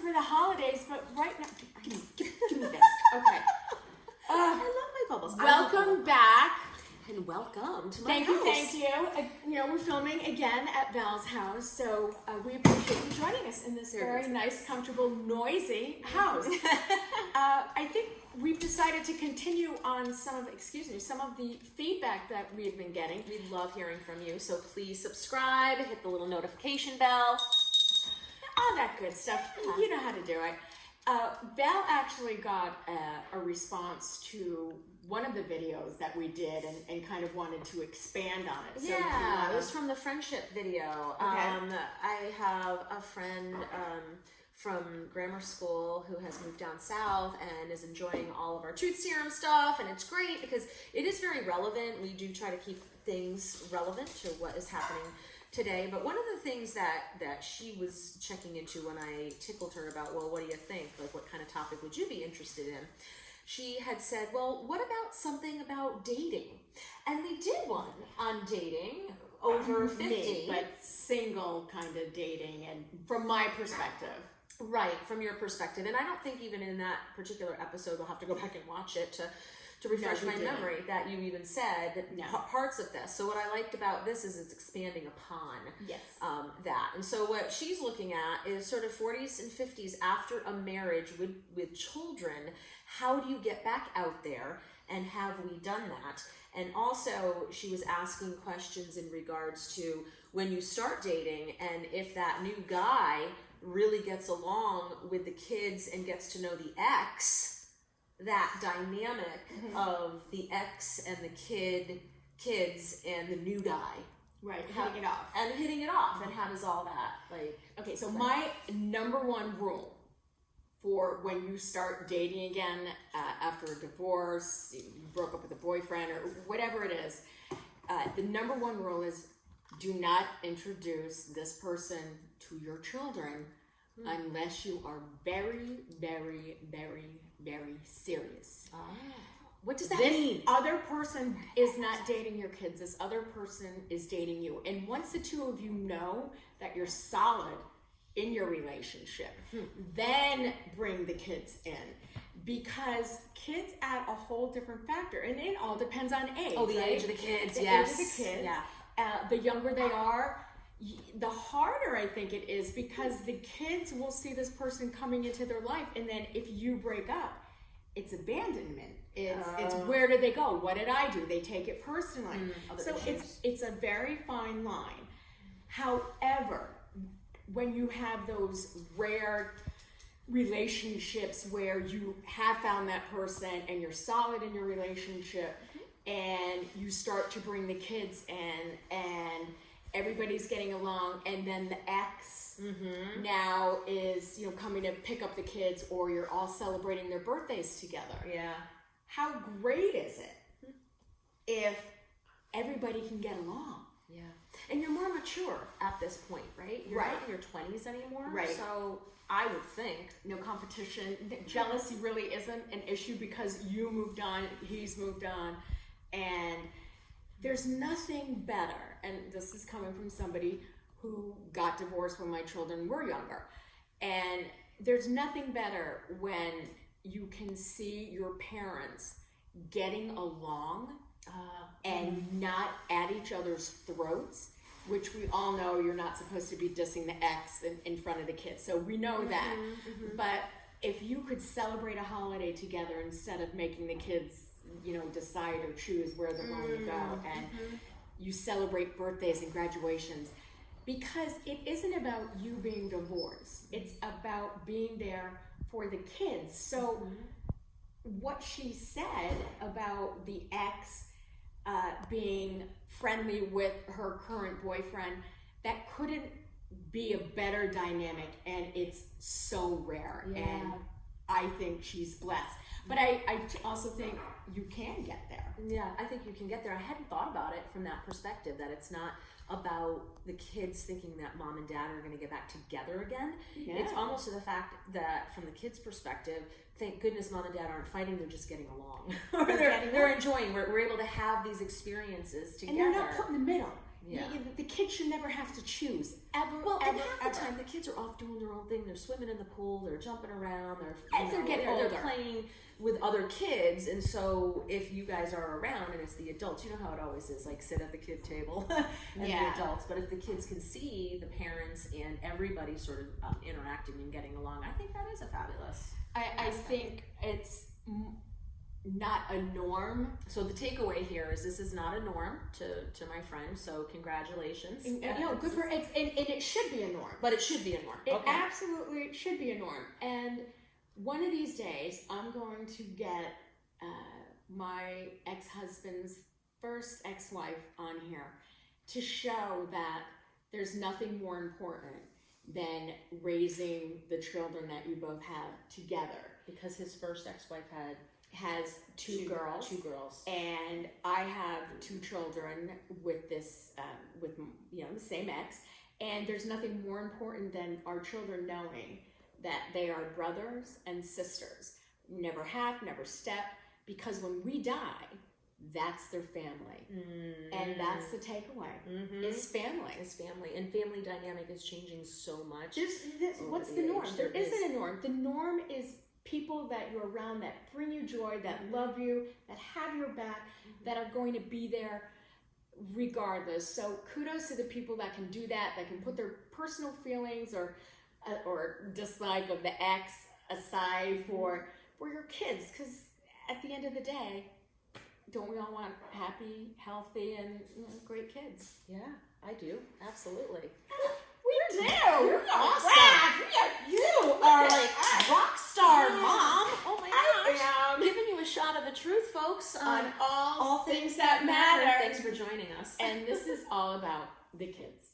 for the holidays, but right now, give me this. Okay. I love my bubbles. Welcome back. And welcome to my house. Thank you. We're filming again at Val's house, so we appreciate you joining us in this very nice, comfortable, noisy house. I think we've decided to continue on some of the feedback that we've been getting. We love hearing from you, so please subscribe, hit the little notification bell. All that good stuff. Yeah. You know how to do it. Val actually got a response to one of the videos that we did and kind of wanted to expand on it. So yeah, it was from the friendship video. Okay. I have a friend from grammar school who has moved down south and is enjoying all of our Truth Serum stuff, and it's great because it is very relevant. We do try to keep things relevant to what is happening today. But one of the things that she was checking into when I tickled her about, well, what do you think? Like, what kind of topic would you be interested in? She had said, well, what about something about dating? And we did one on dating over 50. But single kind of dating, and from my perspective. Right, from your perspective. And I don't think even in that particular episode, we'll have to go back and watch it to refresh my memory, that you even said parts of this. So what I liked about this is it's expanding upon that. And so what she's looking at is sort of 40s and 50s after a marriage with children. How do you get back out there, and have we done that? And also she was asking questions in regards to when you start dating, and if that new guy really gets along with the kids and gets to know the ex, that dynamic of the ex and the kids and the new guy. Right, hitting it off. And how does all that, okay, so my number one rule for when you start dating again after a divorce, you broke up with a boyfriend or whatever it is, the number one rule is do not introduce this person to your children unless you are very, very, very, very serious. What does that mean? This other person is not dating your kids. This other person is dating you. And once the two of you know that you're solid in your relationship, then bring the kids in, because kids add a whole different factor, and it all depends on age. Oh, the age of the kids. Age of the kids. Yeah. The younger they are, the harder I think it is, because the kids will see this person coming into their life, and then if you break up, it's abandonment. It's where did they go? What did I do? They take it personally. So it's a very fine line. However, when you have those rare relationships where you have found that person and you're solid in your relationship, and you start to bring the kids in and everybody's getting along, and then the ex now is coming to pick up the kids, or you're all celebrating their birthdays together. Yeah. How great is it if everybody can get along? Yeah. And you're more mature at this point, right? You're not in your 20s anymore. Right. So I would think no competition. Jealousy really isn't an issue because you moved on, he's moved on, and there's nothing better. And this is coming from somebody who got divorced when my children were younger. And there's nothing better when you can see your parents getting along and not at each other's throats, which we all know you're not supposed to be dissing the ex in front of the kids. So we know that. But if you could celebrate a holiday together instead of making the kids, decide or choose where they're going to go, and you celebrate birthdays and graduations, because it isn't about you being divorced. It's about being there for the kids. So what she said about the ex being friendly with her current boyfriend, that couldn't be a better dynamic, and it's so rare. And I think she's blessed. But I also think you can get there. Yeah, I think you can get there. I hadn't thought about it from that perspective, that it's not about the kids thinking that mom and dad are going to get back together again. Yeah. It's almost to the fact that from the kids' perspective, thank goodness mom and dad aren't fighting, they're just getting along. They're enjoying. We're able to have these experiences together. And they're not put in the middle. The kids should never have to choose, ever, Well, ever, and half ever. the time, the kids are off doing their own thing. They're swimming in the pool, they're jumping around, They're getting older. they're playing with other kids. And so if you guys are around and it's the adults, you know how it always is, like sit at the kid table and the adults. But if the kids can see the parents and everybody sort of interacting and getting along, I think that is a fabulous. I think it's not a norm. So the takeaway here is this is not a norm to my friend. So congratulations. And, good for it. And it should be a norm. But it should be a norm. It absolutely should be a norm. And one of these days, I'm going to get my ex-husband's first ex-wife on here to show that there's nothing more important than raising the children that you both have together. Because his first ex-wife has two girls. Two girls. And I have two children with this, with the same ex. And there's nothing more important than our children knowing that they are brothers and sisters. Never half, never step. Because when we die, that's their family. And that's the takeaway. Is family. Is family. And family dynamic is changing so much. What's the norm? There isn't a norm. The norm is people that you're around that bring you joy, that love you, that have your back, that are going to be there regardless. So kudos to the people that can do that, that can put their personal feelings or dislike of the ex aside for your kids. Because at the end of the day, don't we all want happy, healthy, and great kids? Yeah, I do. Absolutely. We do. You're awesome. You are like rock star mom. Oh my gosh. Giving you a shot of the truth, folks, on all things that matter. Thanks for joining us. And this is all about the kids.